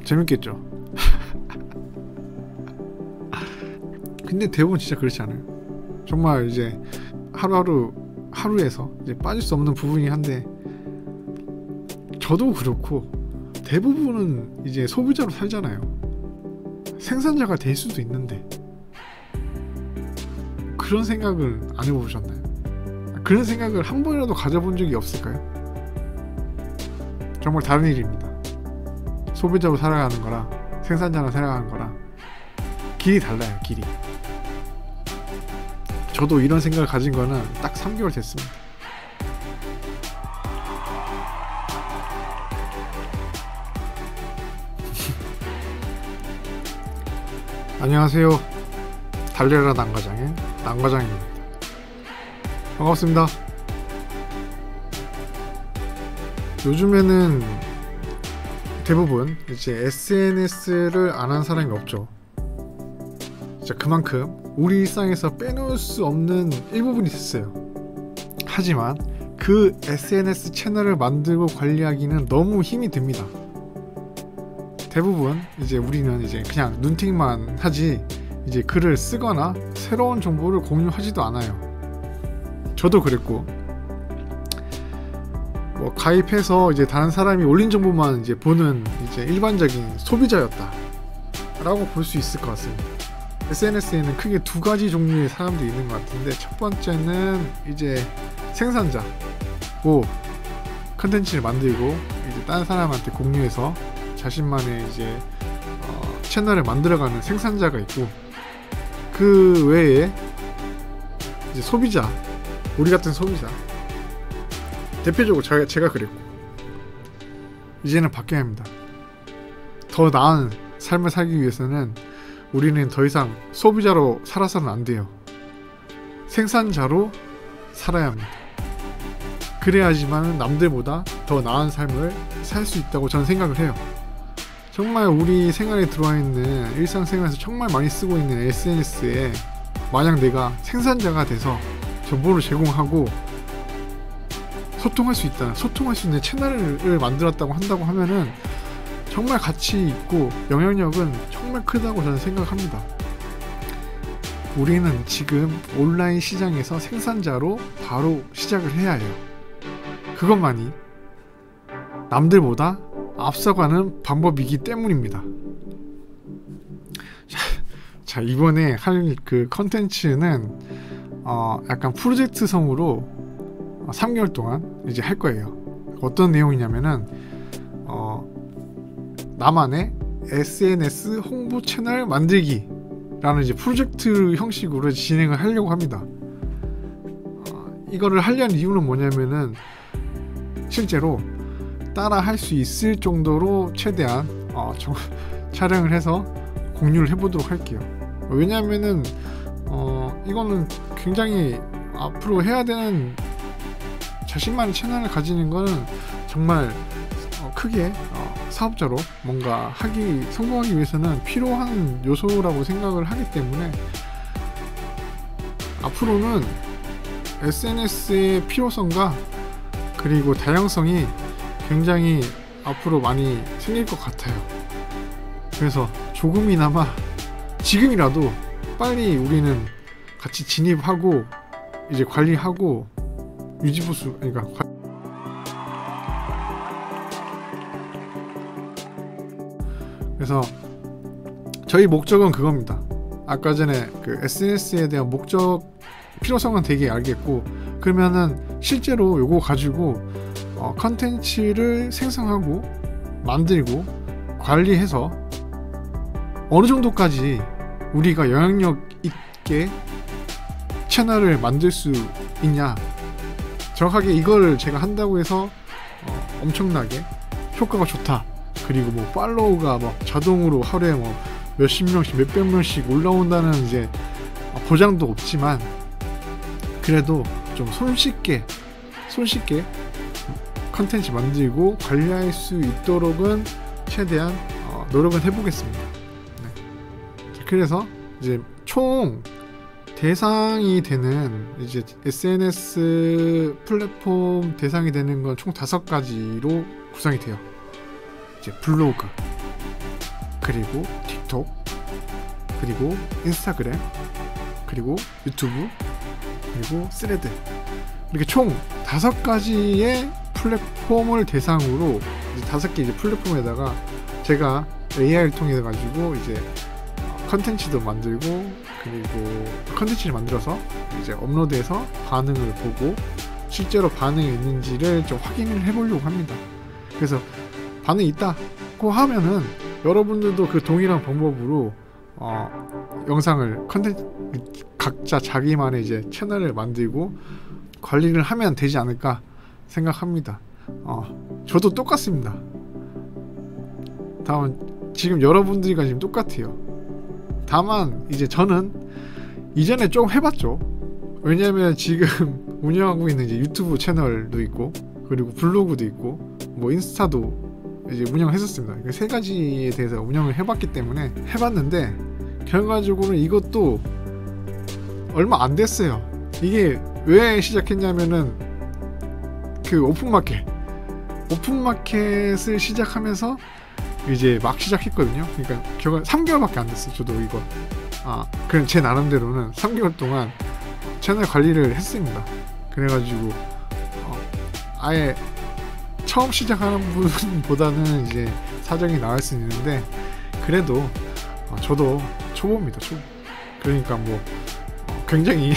재밌겠죠. 근데 대부분 진짜 그렇지 않아요. 정말 이제 하루에서 이제 빠질 수 없는 부분이 한데, 저도 그렇고 대부분은 이제 소비자로 살잖아요. 생산자가 될 수도 있는데 그런 생각을 안 해보셨나요? 그런 생각을 한 번이라도 가져본 적이 없을까요? 정말 다른 일입니다. 소비자로 살아가는 거랑 생산자로 살아가는 거랑 길이 달라요. 길이. 저도 이런 생각을 가진 거는 딱 3개월 됐습니다. 안녕하세요. 달려라 난과장의 난과장입니다. 반갑습니다. 요즘에는 대부분 이제 SNS를 안 하는 사람이 없죠. 진짜 그만큼 우리 일상에서 빼놓을 수 없는 일부분이 됐어요. 하지만 그 SNS 채널을 만들고 관리하기는 너무 힘이 듭니다. 대부분 이제 우리는 이제 그냥 눈팅만 하지 이제 글을 쓰거나 새로운 정보를 공유하지도 않아요. 저도 그랬고, 뭐 가입해서 이제 다른 사람이 올린 정보만 이제 보는 이제 일반적인 소비자였다 라고 볼 수 있을 것 같습니다. SNS에는 크게 두 가지 종류의 사람들이 있는 것 같은데, 첫 번째는 이제 생산자고 컨텐츠를 만들고 이제 다른 사람한테 공유해서 자신만의 이제 채널을 만들어가는 생산자가 있고, 그 외에 이제 소비자, 우리 같은 소비자, 대표적으로 제가 그랬고, 이제는 바뀌어야 합니다. 더 나은 삶을 살기 위해서는 우리는 더 이상 소비자로 살아서는 안 돼요. 생산자로 살아야 합니다. 그래야지만 남들보다 더 나은 삶을 살 수 있다고 저는 생각을 해요. 정말 우리 생활에 들어와 있는 일상생활에서 정말 많이 쓰고 있는 SNS에 만약 내가 생산자가 돼서 정보를 제공하고 소통할 수 있는 채널을 만들었다고 한다고 하면은 정말 가치 있고 영향력은 정말 크다고 저는 생각합니다. 우리는 지금 온라인 시장에서 생산자로 바로 시작을 해야 해요. 그것만이 남들보다 앞서가는 방법이기 때문입니다. 자, 이번에 할 그 컨텐츠는 약간 프로젝트성으로 3개월 동안 이제 할 거예요. 어떤 내용이냐면은 나만의 SNS 홍보 채널 만들기 라는 이제 프로젝트 형식으로 진행을 하려고 합니다. 이거를 하려는 이유는 뭐냐면은 실제로 따라 할 수 있을 정도로 최대한 촬영을 해서 공유를 해보도록 할게요. 왜냐하면은 이거는 굉장히 앞으로 해야 되는 자신만의 채널을 가지는 거는 정말 크게 사업자로 뭔가 성공하기 위해서는 필요한 요소라고 생각을 하기 때문에, 앞으로는 SNS의 필요성과 그리고 다양성이 굉장히 앞으로 많이 생길 것 같아요. 그래서 조금이나마 지금이라도 빨리 우리는 같이 진입하고 이제 관리하고 유지보수, 그러니까 그래서 저희 목적은 그겁니다. 아까 전에 그 SNS에 대한 필요성은 되게 알겠고, 그러면은 실제로 요거 가지고 컨텐츠를 생성하고 만들고 관리해서 어느 정도까지 우리가 영향력 있게 채널을 만들 수 있냐, 정확하게 이걸 제가 한다고 해서 엄청나게 효과가 좋다, 그리고 뭐 팔로우가 막 자동으로 하루에 뭐 몇십 명씩 몇백 명씩 올라온다는 이제 보장도 없지만, 그래도 좀 손쉽게 컨텐츠 만들고 관리할 수 있도록은 최대한 노력은 해보겠습니다. 네. 그래서 이제 총 대상이 되는 이제 SNS 플랫폼 대상이 되는 건 총 5가지로 구성이 돼요. 이제 블로그, 그리고 틱톡, 그리고 인스타그램, 그리고 유튜브, 그리고 스레드, 이렇게 총 5가지의 플랫폼을 대상으로 5개 이제 플랫폼에다가 제가 AI를 통해 가지고 이제 컨텐츠도 만들고, 그리고 컨텐츠를 만들어서 이제 업로드해서 반응을 보고 실제로 반응이 있는지를 좀 확인을 해보려고 합니다. 그래서 반응이 있다고 하면은 여러분들도 그 동일한 방법으로 영상을 컨텐츠 각자 자기만의 이제 채널을 만들고 관리를 하면 되지 않을까 생각합니다. 저도 똑같습니다. 다만 지금 여러분들과 지금 똑같아요. 다만 이제 저는 이전에 좀 해봤죠. 왜냐면 지금 운영하고 있는 이제 유튜브 채널도 있고, 그리고 블로그도 있고, 뭐 인스타도 이제 운영을 했었습니다. 3가지에 대해서 운영을 해봤기 때문에 해봤는데, 결과적으로 이것도 얼마 안 됐어요. 이게 왜 시작했냐면은 그 오픈마켓을 시작하면서 이제 막 시작했거든요. 그러니까 결과 3개월밖에 안 됐어요. 저도 이거 그냥 제 나름대로는 3개월 동안 채널 관리를 했습니다. 그래가지고 아예 처음 시작하는 분보다는 이제 사정이 나을 수 있는데, 그래도 저도 초보입니다. 초보. 그러니까 뭐 굉장히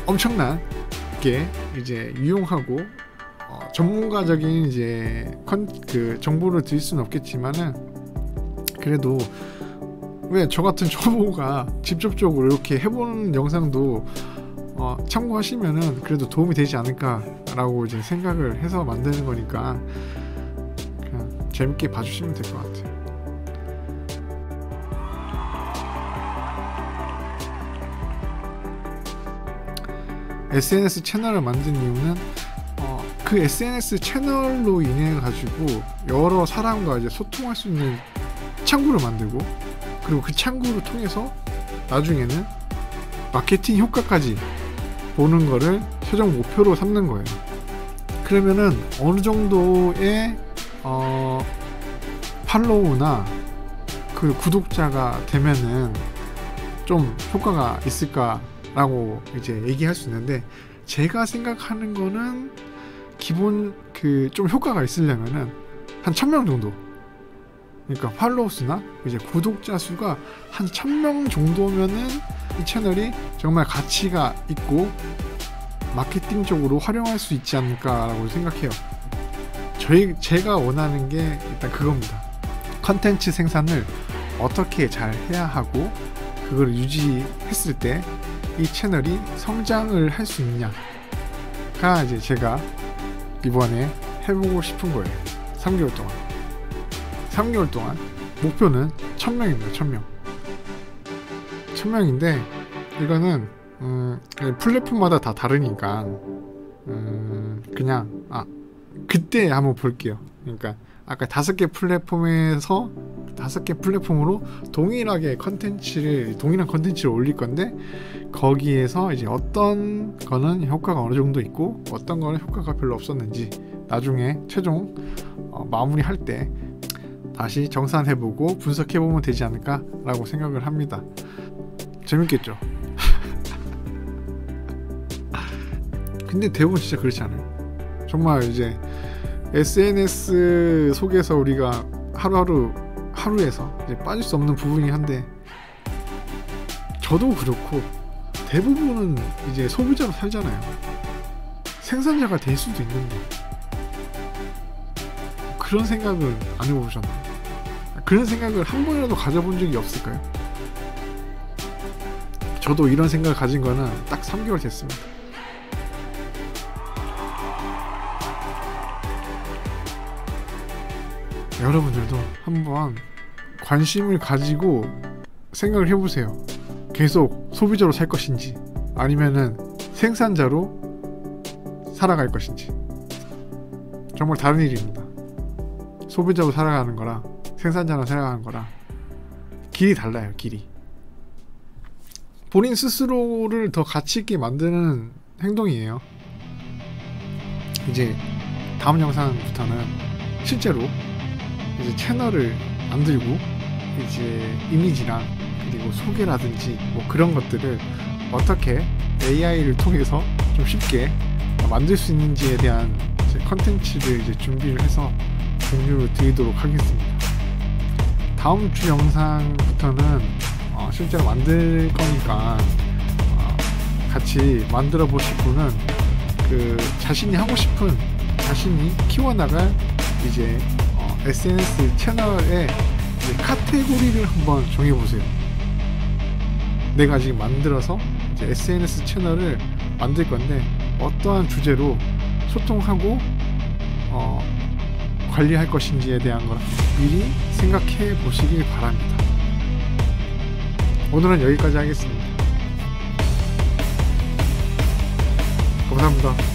엄청나게 이제 유용하고 전문가적인 이제 그 정보를 드릴 수는 없겠지만은, 그래도 왜 저 같은 초보가 직접적으로 이렇게 해보는 영상도 참고하시면은 그래도 도움이 되지 않을까라고 이제 생각을 해서 만드는 거니까 그냥 재밌게 봐주시면 될 것 같아요. SNS 채널을 만든 이유는 그 SNS 채널로 인해 가지고 여러 사람과 이제 소통할 수 있는 창구를 만들고, 그리고 그 창구를 통해서 나중에는 마케팅 효과까지 보는 거를 최종 목표로 삼는 거예요. 그러면은 어느 정도의 팔로우나 그 구독자가 되면은 좀 효과가 있을까라고 이제 얘기할 수 있는데, 제가 생각하는 거는 기본 그 좀 효과가 있으려면은 한 1000명 정도, 그러니까 팔로워 수나 이제 구독자 수가 한 1000명 정도면은 이 채널이 정말 가치가 있고 마케팅적으로 활용할 수 있지 않을까라고 생각해요. 제가 원하는 게 일단 그겁니다. 컨텐츠 생산을 어떻게 잘 해야 하고, 그걸 유지했을 때 이 채널이 성장을 할 수 있냐가 이제 제가 이번에 해보고 싶은 거예요. 3개월 동안 목표는 1000명입니다. 1000명인데 이거는 플랫폼마다 다 다르니까 그냥 그때 한번 볼게요. 그러니까 아까 5개 플랫폼에서 5개 플랫폼으로 동일한 컨텐츠를 올릴 건데, 거기에서 이제 어떤 거는 효과가 어느 정도 있고 어떤 거는 효과가 별로 없었는지 나중에 최종 마무리할 때 다시 정산해보고 분석해보면 되지 않을까라고 생각을 합니다. 재밌겠죠? 근데 대부분 진짜 그렇지 않아요. 정말 이제 SNS 속에서 우리가 하루에서 이제 빠질 수 없는 부분이 한데, 저도 그렇고 대부분은 이제 소비자로 살잖아요. 생산자가 될 수도 있는데 그런 생각을 안 해보셨나요? 그런 생각을 한 번이라도 가져본 적이 없을까요? 저도 이런 생각을 가진 거는 딱 3개월 됐습니다. 여러분들도 한번 관심을 가지고 생각을 해보세요. 계속 소비자로 살 것인지 아니면은 생산자로 살아갈 것인지. 정말 다른 일입니다. 소비자로 살아가는 거랑 생산자로 살아가는 거랑 길이 달라요. 길이. 본인 스스로를 더 가치 있게 만드는 행동이에요. 이제 다음 영상부터는 실제로 이제 채널을 만들고 이제 이미지랑 그리고 소개라든지 뭐 그런 것들을 어떻게 AI를 통해서 좀 쉽게 만들 수 있는지에 대한 이제 컨텐츠를 이제 준비를 해서 공유를 드리도록 하겠습니다. 다음 주 영상부터는 실제로 만들 거니까 같이 만들어 보실 분은 그 자신이 하고 싶은, 자신이 키워나갈 이제 SNS 채널의 이제 카테고리를 한번 정해보세요. 내가 지금 만들어서 이제 SNS 채널을 만들 건데 어떠한 주제로 소통하고 관리할 것인지에 대한 걸 미리 생각해 보시길 바랍니다. 오늘은 여기까지 하겠습니다. 감사합니다.